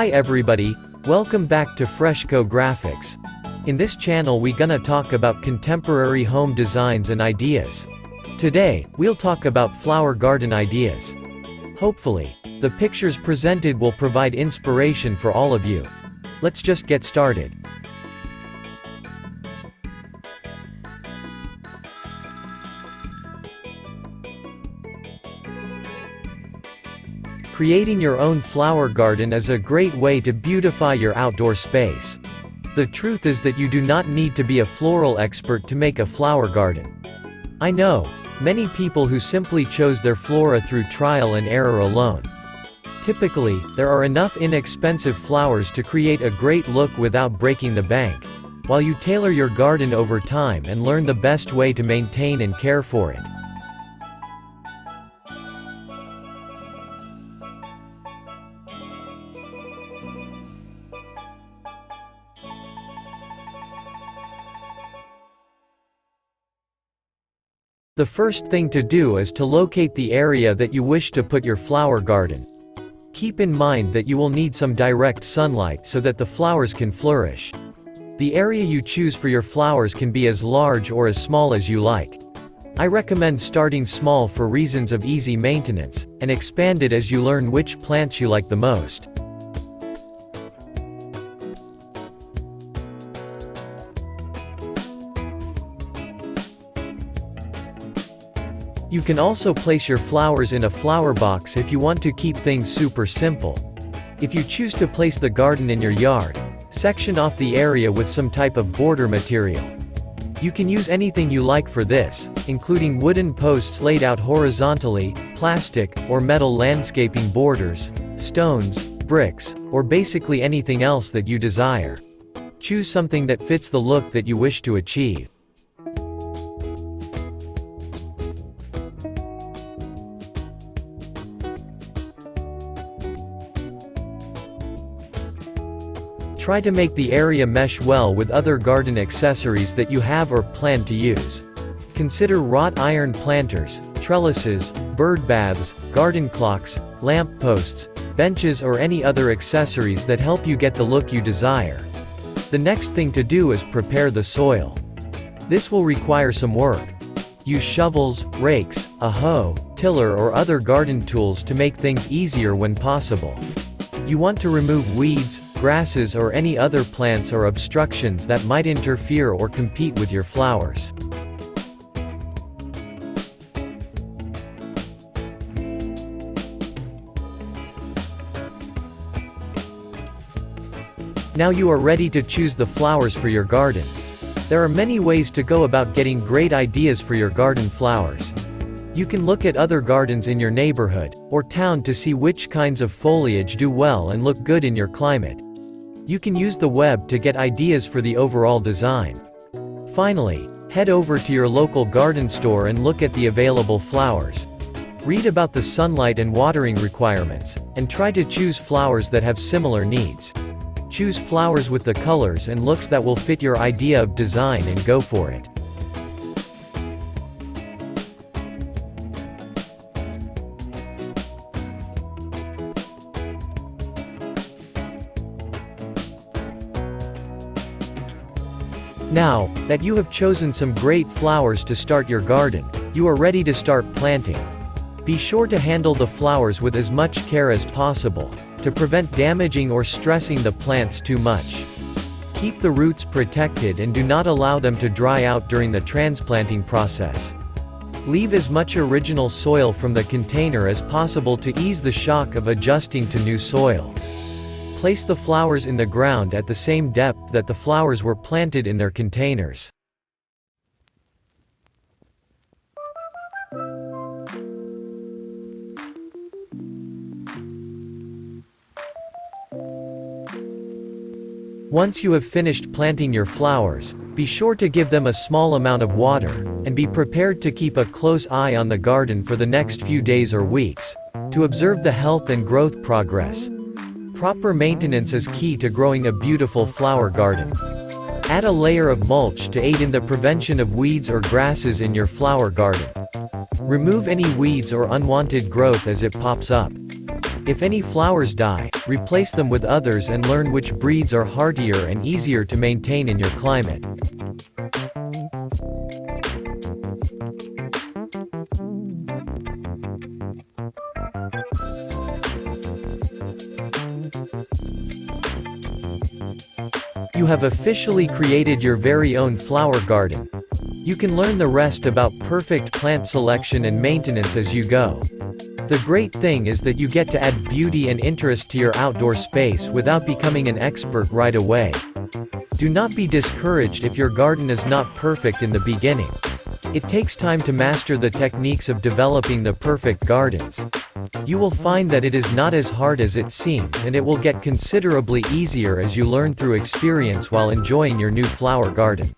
Hi everybody, welcome back to FreshCo Graphics. In this channel we gonna talk about contemporary home designs and ideas. Today, we'll talk about flower garden ideas. Hopefully, the pictures presented will provide inspiration for all of you. Let's just get started. Creating your own flower garden is a great way to beautify your outdoor space. The truth is that you do not need to be a floral expert to make a flower garden. I know many people who simply chose their flora through trial and error alone. Typically, there are enough inexpensive flowers to create a great look without breaking the bank, while you tailor your garden over time and learn the best way to maintain and care for it. The first thing to do is to locate the area that you wish to put your flower garden. Keep in mind that you will need some direct sunlight so that the flowers can flourish. The area you choose for your flowers can be as large or as small as you like. I recommend starting small for reasons of easy maintenance, and expand it as you learn which plants you like the most. You can also place your flowers in a flower box if you want to keep things super simple. If you choose to place the garden in your yard, section off the area with some type of border material. You can use anything you like for this, including wooden posts laid out horizontally, plastic or metal landscaping borders, stones, bricks, or basically anything else that you desire. Choose something that fits the look that you wish to achieve. Try to make the area mesh well with other garden accessories that you have or plan to use. Consider wrought iron planters, trellises, bird baths, garden clocks, lamp posts, benches or any other accessories that help you get the look you desire. The next thing to do is prepare the soil. This will require some work. Use shovels, rakes, a hoe, tiller or other garden tools to make things easier when possible. You want to remove weeds, grasses or any other plants or obstructions that might interfere or compete with your flowers. Now you are ready to choose the flowers for your garden. There are many ways to go about getting great ideas for your garden flowers. You can look at other gardens in your neighborhood or town to see which kinds of foliage do well and look good in your climate. You can use the web to get ideas for the overall design. Finally, head over to your local garden store and look at the available flowers. Read about the sunlight and watering requirements, and try to choose flowers that have similar needs. Choose flowers with the colors and looks that will fit your idea of design and go for it. Now that you have chosen some great flowers to start your garden, you are ready to start planting. Be sure to handle the flowers with as much care as possible, to prevent damaging or stressing the plants too much. Keep the roots protected and do not allow them to dry out during the transplanting process. Leave as much original soil from the container as possible to ease the shock of adjusting to new soil. Place the flowers in the ground at the same depth that the flowers were planted in their containers. Once you have finished planting your flowers, be sure to give them a small amount of water, and be prepared to keep a close eye on the garden for the next few days or weeks, to observe the health and growth progress. Proper maintenance is key to growing a beautiful flower garden. Add a layer of mulch to aid in the prevention of weeds or grasses in your flower garden. Remove any weeds or unwanted growth as it pops up. If any flowers die, replace them with others and learn which breeds are hardier and easier to maintain in your climate. You have officially created your very own flower garden. You can learn the rest about perfect plant selection and maintenance as you go. The great thing is that you get to add beauty and interest to your outdoor space without becoming an expert right away. Do not be discouraged if your garden is not perfect in the beginning. It takes time to master the techniques of developing the perfect gardens. You will find that it is not as hard as it seems, and it will get considerably easier as you learn through experience while enjoying your new flower garden.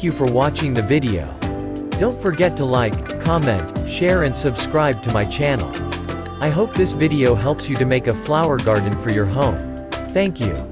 Thank you for watching the video. Don't forget to like, comment, share and subscribe to my channel. I hope this video helps you to make a flower garden for your home. Thank you.